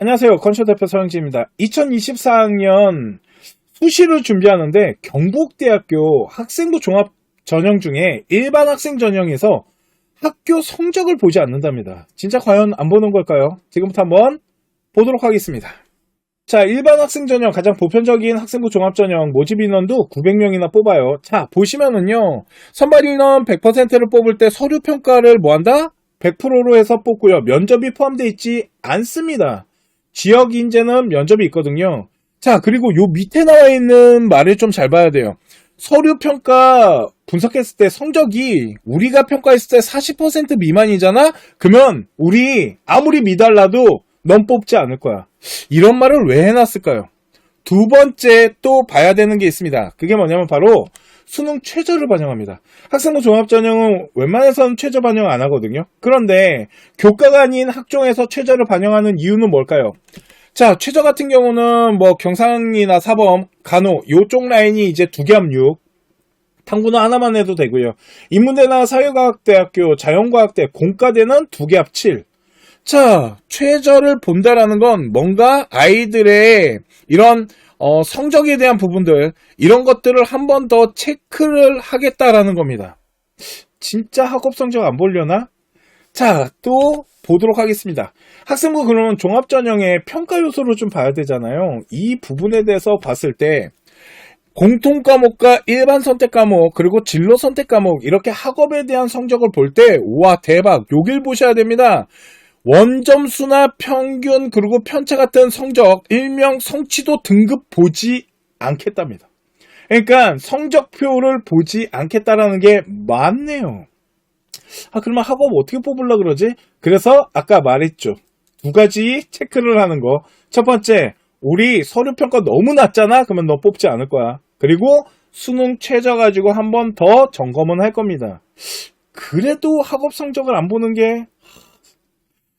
안녕하세요. 건초 대표 서영지입니다. 2024학년 수시를 준비하는데 경북대학교 학생부 종합 전형 중에 일반 학생 전형에서 학교 성적을 보지 않는답니다. 진짜 과연 안 보는 걸까요? 지금부터 한번 보도록 하겠습니다. 자, 일반 학생 전형 가장 보편적인 학생부 종합 전형 모집 인원도 900명이나 뽑아요. 자, 보시면은요. 선발 인원 100%를 뽑을 때 서류 평가를 뭐한다? 100%로 해서 뽑고요. 면접이 포함되어 있지 않습니다. 지역 인재는 면접이 있거든요. 자, 그리고 요 밑에 나와 있는 말을 좀 잘 봐야 돼요. 서류 평가 분석했을 때 성적이 우리가 평가했을 때 40% 미만이잖아? 그러면 우리 아무리 미달라도 넌 뽑지 않을 거야. 이런 말을 왜 해놨을까요? 두 번째 또 봐야 되는 게 있습니다. 그게 뭐냐면 바로 수능 최저를 반영합니다. 학생부 종합전형은 웬만해서는 최저 반영 안 하거든요. 그런데 교과가 아닌 학종에서 최저를 반영하는 이유는 뭘까요? 자, 최저 같은 경우는 뭐 경상이나 사범, 간호 요쪽 라인이 이제 2개 합류, 탐구는 하나만 해도 되고요. 인문대나 사회과학대학교, 자연과학대, 공과대는 2개 합 7. 자, 최저를 본다라는 건 뭔가 아이들의 이런 성적에 대한 부분들, 이런 것들을 한 번 더 체크를 하겠다라는 겁니다. 진짜 학업 성적 안 보려나? 자, 또 보도록 하겠습니다. 학생부 그러면 종합전형의 평가 요소를 좀 봐야 되잖아요. 이 부분에 대해서 봤을 때 공통 과목과 일반 선택 과목, 그리고 진로 선택 과목, 이렇게 학업에 대한 성적을 볼 때, 우와, 대박, 여길 보셔야 됩니다. 원점수나 평균, 그리고 편차 같은 성적, 일명 성취도 등급 보지 않겠답니다. 그러니까 성적표를 보지 않겠다라는 게 맞네요. 아, 그러면 학업 어떻게 뽑으려고 그러지? 그래서 아까 말했죠. 2가지 체크를 하는 거. 첫 번째, 우리 서류평가 너무 낮잖아? 그러면 너 뽑지 않을 거야. 그리고 수능 최저 가지고 한 번 더 점검은 할 겁니다. 그래도 학업 성적을 안 보는 게.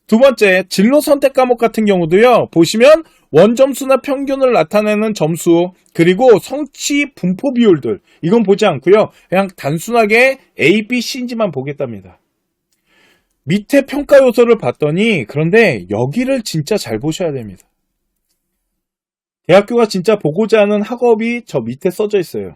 두 번째, 진로 선택 과목 같은 경우도요. 보시면 원점수나 평균을 나타내는 점수, 그리고 성취 분포 비율들, 이건 보지 않고요. 그냥 단순하게 A, B, C인지만 보겠답니다. 밑에 평가 요소를 봤더니, 그런데 여기를 진짜 잘 보셔야 됩니다. 대학교가 진짜 보고자 하는 학업이 저 밑에 써져 있어요.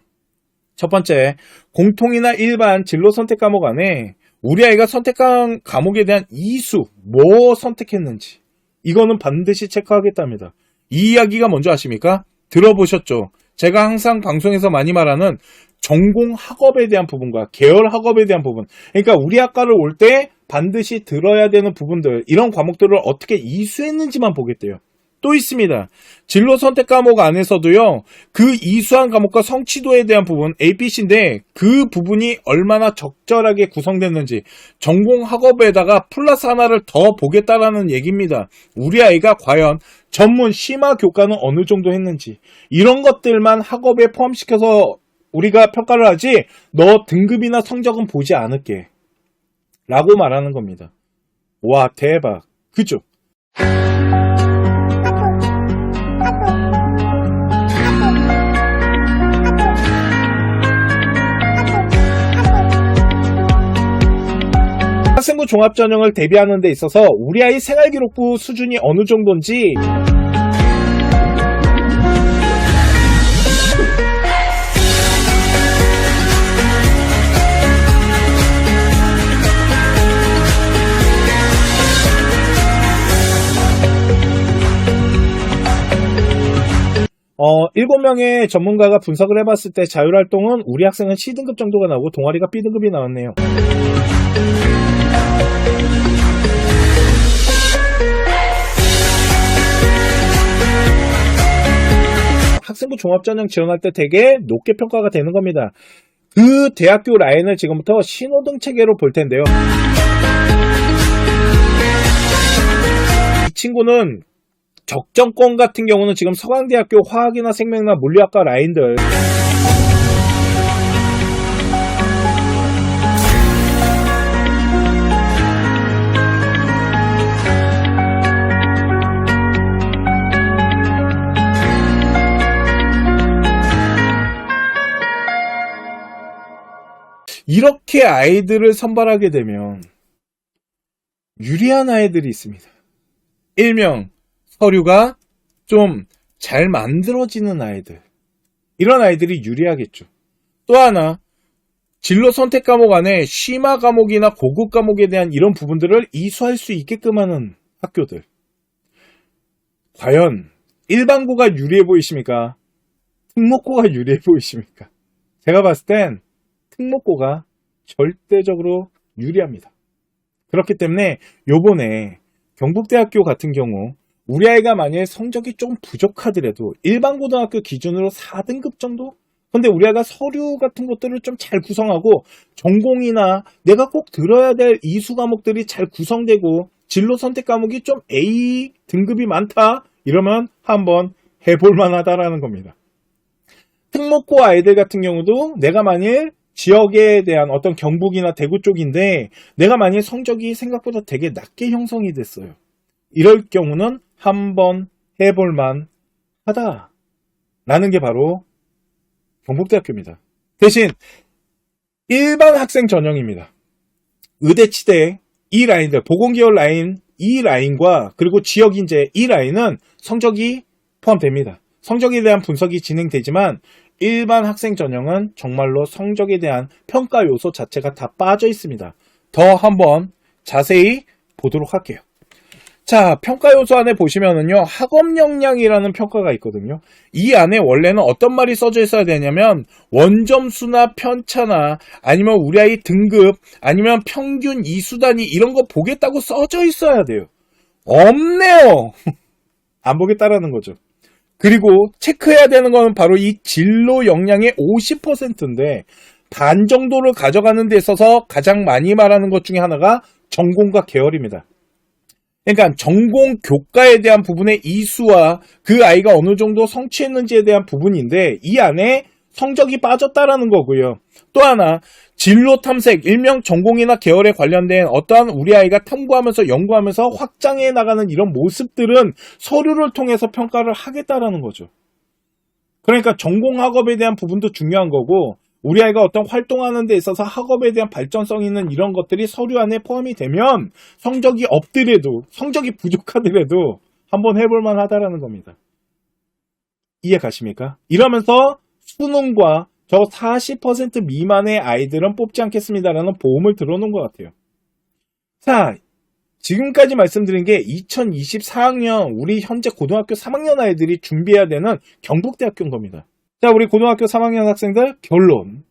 첫 번째, 공통이나 일반 진로 선택 과목 안에 우리 아이가 선택한 과목에 대한 이수, 뭐 선택했는지, 이거는 반드시 체크하겠답니다. 이 이야기가 뭔지 아십니까? 들어보셨죠? 제가 항상 방송에서 많이 말하는 전공 학업에 대한 부분과 계열 학업에 대한 부분, 그러니까 우리 학과를 올 때 반드시 들어야 되는 부분들, 이런 과목들을 어떻게 이수했는지만 보겠대요. 또 있습니다. 진로 선택 과목 안에서도요, 그 이수한 과목과 성취도에 대한 부분, ABC인데 그 부분이 얼마나 적절하게 구성됐는지, 전공 학업에다가 플러스 하나를 더 보겠다라는 얘기입니다. 우리 아이가 과연 전문 심화 교과는 어느 정도 했는지, 이런 것들만 학업에 포함시켜서 우리가 평가를 하지, 너 등급이나 성적은 보지 않을게 라고 말하는 겁니다. 와, 대박. 그죠? 학생부 종합전형을 대비하는 데 있어서 우리 아이 생활기록부 수준이 어느 정도인지 일곱 명의 전문가가 분석을 해봤을 때 자율활동은 우리 학생은 C등급 정도가 나오고 동아리가 B등급이 나왔네요. 학생부 종합전형 지원할 때 되게 높게 평가가 되는 겁니다. 그 대학교 라인을 지금부터 신호등 체계로 볼 텐데요. 이 친구는 적정권 같은 경우는 지금 서강대학교 화학이나 생명이나 물리학과 라인들, 이렇게 아이들을 선발하게 되면 유리한 아이들이 있습니다. 일명 서류가 좀 잘 만들어지는 아이들. 이런 아이들이 유리하겠죠. 또 하나, 진로 선택 과목 안에 심화 과목이나 고급 과목에 대한 이런 부분들을 이수할 수 있게끔 하는 학교들. 과연 일반고가 유리해 보이십니까? 특목고가 유리해 보이십니까? 제가 봤을 땐 특목고가 절대적으로 유리합니다. 그렇기 때문에 요번에 경북대학교 같은 경우 우리 아이가 만약에 성적이 좀 부족하더라도 일반 고등학교 기준으로 4등급 정도? 근데 우리 아이가 서류 같은 것들을 좀 잘 구성하고 전공이나 내가 꼭 들어야 될 이수 과목들이 잘 구성되고 진로 선택 과목이 좀 A 등급이 많다? 이러면 한번 해볼 만하다라는 겁니다. 특목고 아이들 같은 경우도 내가 만일 지역에 대한 어떤 경북이나 대구 쪽인데 내가 만일 성적이 생각보다 되게 낮게 형성이 됐어요. 이럴 경우는 한번 해볼만 하다라는 게 바로 경북대학교입니다. 대신 일반 학생 전형입니다. 의대, 치대 이 라인들, 보건계열 라인 이 라인과 그리고 지역인재 이 라인은 성적이 포함됩니다. 성적에 대한 분석이 진행되지만 일반 학생 전형은 정말로 성적에 대한 평가 요소 자체가 다 빠져 있습니다. 더 한번 자세히 보도록 할게요. 자, 평가 요소 안에 보시면은요, 학업 역량이라는 평가가 있거든요. 이 안에 원래는 어떤 말이 써져 있어야 되냐면, 원점수나 편차나, 아니면 우리 아이 등급, 아니면 평균 이수단위, 이런 거 보겠다고 써져 있어야 돼요. 없네요. 안 보겠다라는 거죠. 그리고 체크해야 되는 건 바로 이 진로 역량의 50%인데, 반 정도를 가져가는 데 있어서 가장 많이 말하는 것 중에 하나가 전공과 계열입니다. 그러니까 전공 교과에 대한 부분의 이수와 그 아이가 어느 정도 성취했는지에 대한 부분인데 이 안에 성적이 빠졌다라는 거고요. 또 하나 진로 탐색, 일명 전공이나 계열에 관련된 어떠한 우리 아이가 탐구하면서 연구하면서 확장해 나가는 이런 모습들은 서류를 통해서 평가를 하겠다라는 거죠. 그러니까 전공 학업에 대한 부분도 중요한 거고 우리 아이가 어떤 활동하는 데 있어서 학업에 대한 발전성 있는 이런 것들이 서류 안에 포함이 되면 성적이 없더라도, 성적이 부족하더라도 한번 해볼 만하다라는 겁니다. 이해 가십니까? 이러면서 수능과 저 40% 미만의 아이들은 뽑지 않겠습니다라는 보험을 들어놓은 것 같아요. 자, 지금까지 말씀드린 게 2024학년 우리 현재 고등학교 3학년 아이들이 준비해야 되는 경북대학교인 겁니다. 자, 우리 고등학교 3학년 학생들 결론.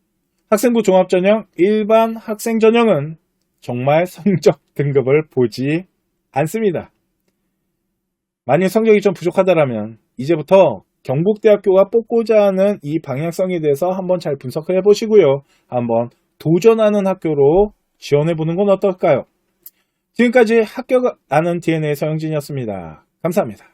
학생부 종합전형 일반 학생 전형은 정말 성적 등급을 보지 않습니다. 만약 성적이 좀 부족하다면 이제부터 경북대학교가 뽑고자 하는 이 방향성에 대해서 한번 잘 분석을 해보시고요. 한번 도전하는 학교로 지원해보는 건 어떨까요? 지금까지 학교 아는 DNA 서영진이었습니다. 감사합니다.